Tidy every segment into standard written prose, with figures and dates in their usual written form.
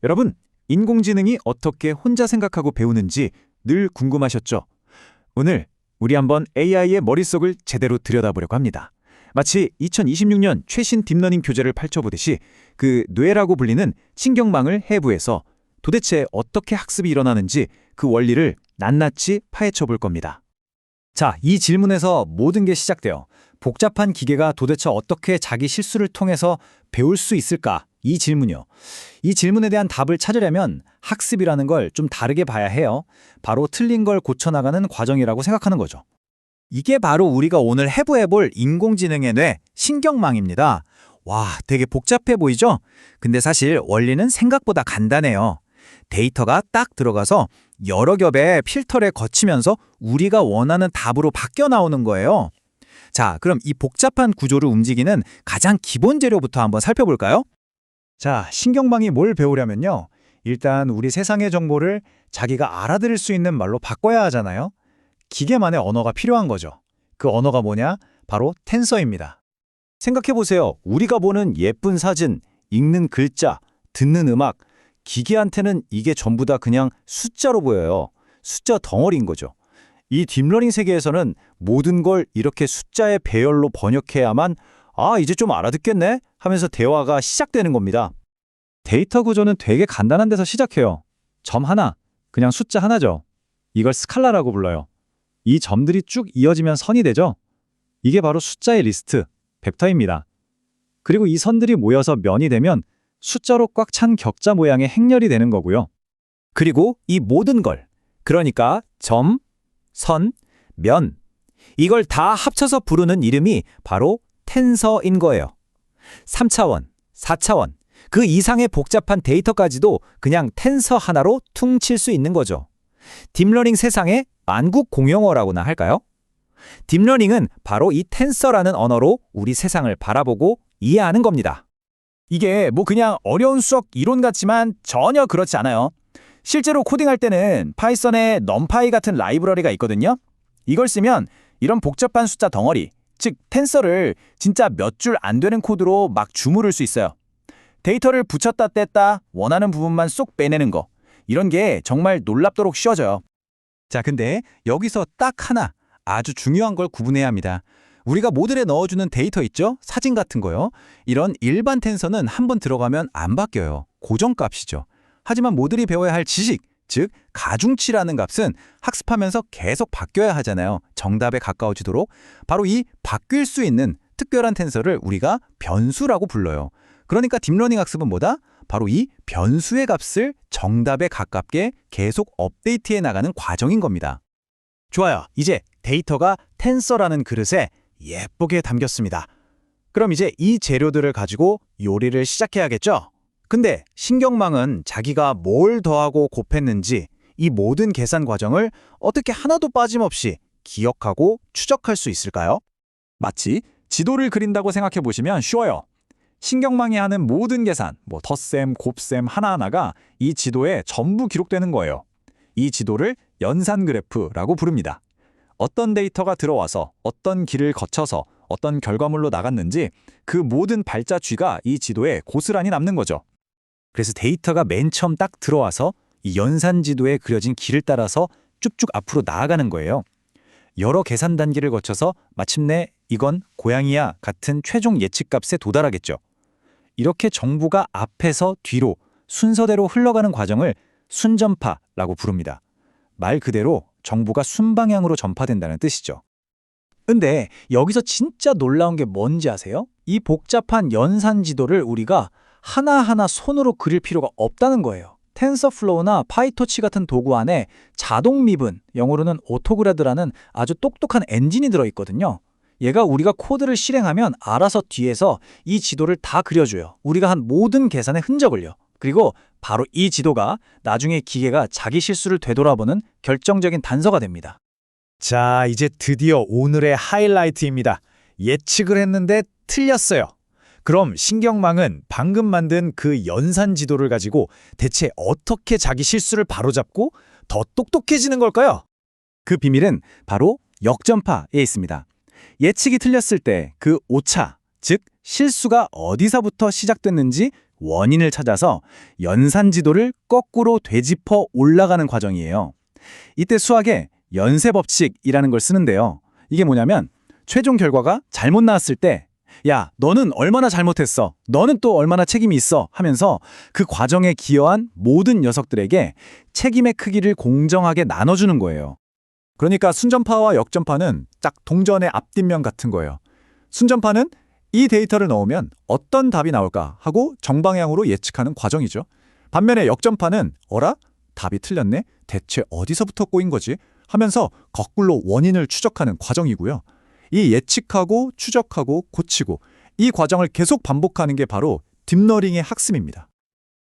여러분, 인공지능이 어떻게 혼자 생각하고 배우는지 늘 궁금하셨죠? 오늘 우리 한번 AI의 머릿속을 제대로 들여다보려고 합니다. 마치 2026년 최신 딥러닝 교재를 펼쳐보듯이 그 뇌라고 불리는 신경망을 해부해서 도대체 어떻게 학습이 일어나는지 그 원리를 낱낱이 파헤쳐 볼 겁니다. 자, 이 질문에서 모든 게 시작돼요. 복잡한 기계가 도대체 어떻게 자기 실수를 통해서 배울 수 있을까? 이 질문이요. 이 질문에 대한 답을 찾으려면 학습이라는 걸 좀 다르게 봐야 해요. 바로 틀린 걸 고쳐나가는 과정이라고 생각하는 거죠. 이게 바로 우리가 오늘 해부해볼 인공지능의 뇌, 신경망입니다. 와, 되게 복잡해 보이죠? 근데 사실 원리는 생각보다 간단해요. 데이터가 딱 들어가서 여러 겹의 필터를 거치면서 우리가 원하는 답으로 바뀌어 나오는 거예요. 자, 그럼 이 복잡한 구조를 움직이는 가장 기본 재료부터 한번 살펴볼까요? 자, 신경망이 뭘 배우려면요. 일단 우리 세상의 정보를 자기가 알아들을 수 있는 말로 바꿔야 하잖아요. 기계만의 언어가 필요한 거죠. 그 언어가 뭐냐? 바로 텐서입니다. 생각해보세요. 우리가 보는 예쁜 사진, 읽는 글자, 듣는 음악, 기계한테는 이게 전부 다 그냥 숫자로 보여요. 숫자 덩어리인 거죠. 이 딥러닝 세계에서는 모든 걸 이렇게 숫자의 배열로 번역해야만 이제 좀 알아듣겠네? 하면서 대화가 시작되는 겁니다. 데이터 구조는 되게 간단한 데서 시작해요. 점 하나, 그냥 숫자 하나죠. 이걸 스칼라라고 불러요. 이 점들이 쭉 이어지면 선이 되죠. 이게 바로 숫자의 리스트, 벡터입니다. 그리고 이 선들이 모여서 면이 되면 숫자로 꽉 찬 격자 모양의 행렬이 되는 거고요. 그리고 이 모든 걸, 그러니까 점, 선, 면, 이걸 다 합쳐서 부르는 이름이 바로 텐서인 거예요. 3차원, 4차원, 그 이상의 복잡한 데이터까지도 그냥 텐서 하나로 퉁칠 수 있는 거죠. 딥러닝 세상의 만국 공용어라고나 할까요? 딥러닝은 바로 이 텐서라는 언어로 우리 세상을 바라보고 이해하는 겁니다. 이게 그냥 어려운 수학 이론 같지만 전혀 그렇지 않아요. 실제로 코딩할 때는 파이썬에 넘파이 같은 라이브러리가 있거든요. 이걸 쓰면 이런 복잡한 숫자 덩어리, 즉 텐서를 진짜 몇 줄 안 되는 코드로 막 주무를 수 있어요. 데이터를 붙였다 뗐다 원하는 부분만 쏙 빼내는 거, 이런 게 정말 놀랍도록 쉬워져요. 자, 근데 여기서 딱 하나 아주 중요한 걸 구분해야 합니다. 우리가 모듈에 넣어주는 데이터 있죠? 사진 같은 거요. 이런 일반 텐서는 한번 들어가면 안 바뀌어요. 고정값이죠. 하지만 모듈이 배워야 할 지식, 즉 가중치라는 값은 학습하면서 계속 바뀌어야 하잖아요. 정답에 가까워지도록. 바로 이 바뀔 수 있는 특별한 텐서를 우리가 변수라고 불러요. 그러니까 딥러닝 학습은 뭐다? 바로 이 변수의 값을 정답에 가깝게 계속 업데이트해 나가는 과정인 겁니다. 좋아요. 이제 데이터가 텐서라는 그릇에 예쁘게 담겼습니다. 그럼 이제 이 재료들을 가지고 요리를 시작해야겠죠? 근데 신경망은 자기가 뭘 더하고 곱했는지 이 모든 계산 과정을 어떻게 하나도 빠짐없이 기억하고 추적할 수 있을까요? 마치 지도를 그린다고 생각해 보시면 쉬워요. 신경망이 하는 모든 계산, 덧셈, 곱셈 하나하나가 이 지도에 전부 기록되는 거예요. 이 지도를 연산 그래프라고 부릅니다. 어떤 데이터가 들어와서 어떤 길을 거쳐서 어떤 결과물로 나갔는지 그 모든 발자취가 이 지도에 고스란히 남는 거죠. 그래서 데이터가 맨 처음 딱 들어와서 이 연산 지도에 그려진 길을 따라서 쭉쭉 앞으로 나아가는 거예요. 여러 계산 단계를 거쳐서 마침내 이건 고양이야 같은 최종 예측값에 도달하겠죠. 이렇게 정보가 앞에서 뒤로 순서대로 흘러가는 과정을 순전파라고 부릅니다. 말 그대로 정보가 순방향으로 전파된다는 뜻이죠. 근데 여기서 진짜 놀라운 게 뭔지 아세요? 이 복잡한 연산 지도를 우리가 하나하나 손으로 그릴 필요가 없다는 거예요. 텐서플로우나 파이토치 같은 도구 안에 자동 미분, 영어로는 오토그라드라는 아주 똑똑한 엔진이 들어있거든요. 얘가 우리가 코드를 실행하면 알아서 뒤에서 이 지도를 다 그려줘요. 우리가 한 모든 계산의 흔적을요. 그리고 바로 이 지도가 나중에 기계가 자기 실수를 되돌아보는 결정적인 단서가 됩니다. 자, 이제 드디어 오늘의 하이라이트입니다. 예측을 했는데 틀렸어요. 그럼 신경망은 방금 만든 그 연산 지도를 가지고 대체 어떻게 자기 실수를 바로잡고 더 똑똑해지는 걸까요? 그 비밀은 바로 역전파에 있습니다. 예측이 틀렸을 때 그 오차, 즉 실수가 어디서부터 시작됐는지 원인을 찾아서 연산 지도를 거꾸로 되짚어 올라가는 과정이에요. 이때 수학에 연쇄 법칙이라는 걸 쓰는데요. 이게 뭐냐면 최종 결과가 잘못 나왔을 때 야, 너는 얼마나 잘못했어. 너는 또 얼마나 책임이 있어 하면서 그 과정에 기여한 모든 녀석들에게 책임의 크기를 공정하게 나눠주는 거예요. 그러니까 순전파와 역전파는 딱 동전의 앞뒷면 같은 거예요. 순전파는 이 데이터를 넣으면 어떤 답이 나올까 하고 정방향으로 예측하는 과정이죠. 반면에 역전파는 어라? 답이 틀렸네? 대체 어디서부터 꼬인 거지? 하면서 거꾸로 원인을 추적하는 과정이고요. 이 예측하고 추적하고 고치고 이 과정을 계속 반복하는 게 바로 딥러닝의 학습입니다.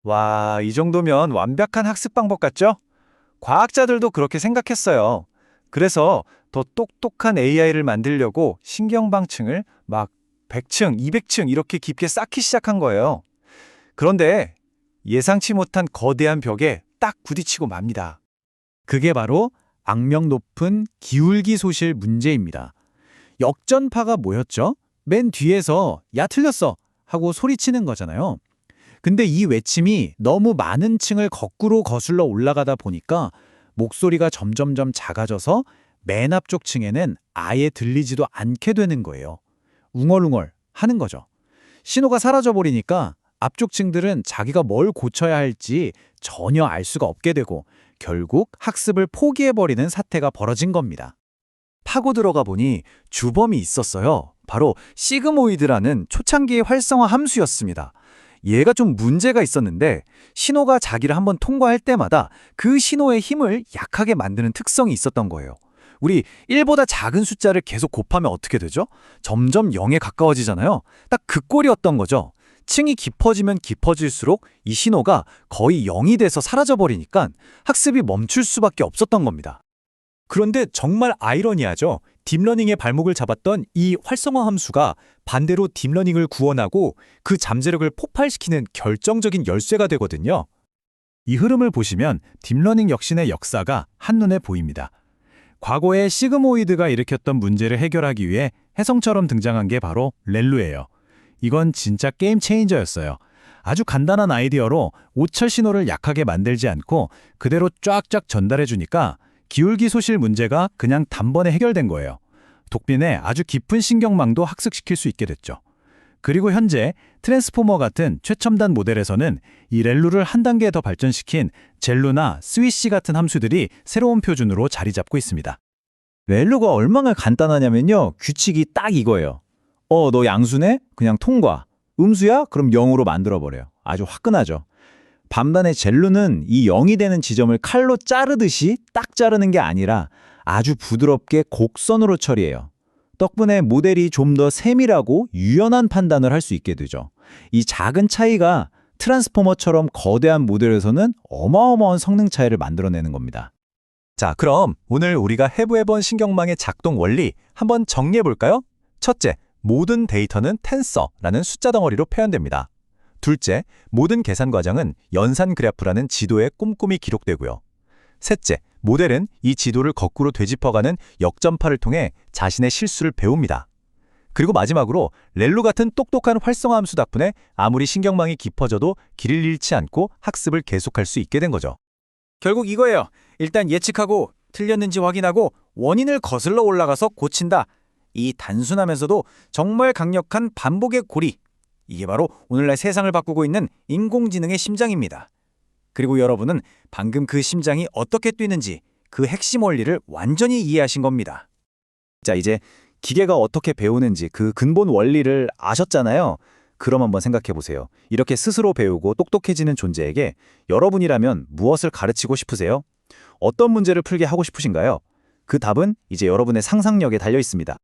와, 이 정도면 완벽한 학습 방법 같죠? 과학자들도 그렇게 생각했어요. 그래서 더 똑똑한 AI를 만들려고 신경방층을 막 100층, 200층 이렇게 깊게 쌓기 시작한 거예요. 그런데 예상치 못한 거대한 벽에 딱 부딪히고 맙니다. 그게 바로 악명 높은 기울기 소실 문제입니다. 역전파가 뭐였죠? 맨 뒤에서 야 틀렸어 하고 소리치는 거잖아요. 근데 이 외침이 너무 많은 층을 거꾸로 거슬러 올라가다 보니까 목소리가 점점점 작아져서 맨 앞쪽 층에는 아예 들리지도 않게 되는 거예요. 웅얼웅얼 하는 거죠. 신호가 사라져버리니까 앞쪽 층들은 자기가 뭘 고쳐야 할지 전혀 알 수가 없게 되고 결국 학습을 포기해버리는 사태가 벌어진 겁니다. 파고 들어가 보니 주범이 있었어요. 바로 시그모이드라는 초창기의 활성화 함수였습니다. 얘가 좀 문제가 있었는데 신호가 자기를 한번 통과할 때마다 그 신호의 힘을 약하게 만드는 특성이 있었던 거예요. 우리 1보다 작은 숫자를 계속 곱하면 어떻게 되죠? 점점 0에 가까워지잖아요. 딱 그 꼴이었던 거죠. 층이 깊어지면 깊어질수록 이 신호가 거의 0이 돼서 사라져버리니까 학습이 멈출 수밖에 없었던 겁니다. 그런데 정말 아이러니하죠. 딥러닝의 발목을 잡았던 이 활성화 함수가 반대로 딥러닝을 구원하고 그 잠재력을 폭발시키는 결정적인 열쇠가 되거든요. 이 흐름을 보시면 딥러닝 혁신의 역사가 한눈에 보입니다. 과거에 시그모이드가 일으켰던 문제를 해결하기 위해 혜성처럼 등장한 게 바로 렐루예요. 이건 진짜 게임 체인저였어요. 아주 간단한 아이디어로 오철 신호를 약하게 만들지 않고 그대로 쫙쫙 전달해 주니까 기울기 소실 문제가 그냥 단번에 해결된 거예요. 독빈의 아주 깊은 신경망도 학습시킬 수 있게 됐죠. 그리고 현재 트랜스포머 같은 최첨단 모델에서는 이 렐루를 한 단계 더 발전시킨 젤루나 스위시 같은 함수들이 새로운 표준으로 자리 잡고 있습니다. 렐루가 얼마나 간단하냐면요. 규칙이 딱 이거예요. 너 양수네? 그냥 통과. 음수야? 그럼 0으로 만들어버려요. 아주 화끈하죠. 반면에 젤루는 이 0이 되는 지점을 칼로 자르듯이 딱 자르는 게 아니라 아주 부드럽게 곡선으로 처리해요. 덕분에 모델이 좀 더 세밀하고 유연한 판단을 할 수 있게 되죠. 이 작은 차이가 트랜스포머처럼 거대한 모델에서는 어마어마한 성능 차이를 만들어내는 겁니다. 자, 그럼 오늘 우리가 해부해본 신경망의 작동 원리 한번 정리해볼까요? 첫째, 모든 데이터는 텐서라는 숫자 덩어리로 표현됩니다. 둘째, 모든 계산 과정은 연산 그래프라는 지도에 꼼꼼히 기록되고요. 셋째, 모델은 이 지도를 거꾸로 되짚어가는 역전파를 통해 자신의 실수를 배웁니다. 그리고 마지막으로 렐루 같은 똑똑한 활성화 함수 덕분에 아무리 신경망이 깊어져도 길을 잃지 않고 학습을 계속할 수 있게 된 거죠. 결국 이거예요. 일단 예측하고 틀렸는지 확인하고 원인을 거슬러 올라가서 고친다. 이 단순하면서도 정말 강력한 반복의 고리. 이게 바로 오늘날 세상을 바꾸고 있는 인공지능의 심장입니다. 그리고 여러분은 방금 그 심장이 어떻게 뛰는지 그 핵심 원리를 완전히 이해하신 겁니다. 자, 이제 기계가 어떻게 배우는지 그 근본 원리를 아셨잖아요. 그럼 한번 생각해 보세요. 이렇게 스스로 배우고 똑똑해지는 존재에게 여러분이라면 무엇을 가르치고 싶으세요? 어떤 문제를 풀게 하고 싶으신가요? 그 답은 이제 여러분의 상상력에 달려 있습니다.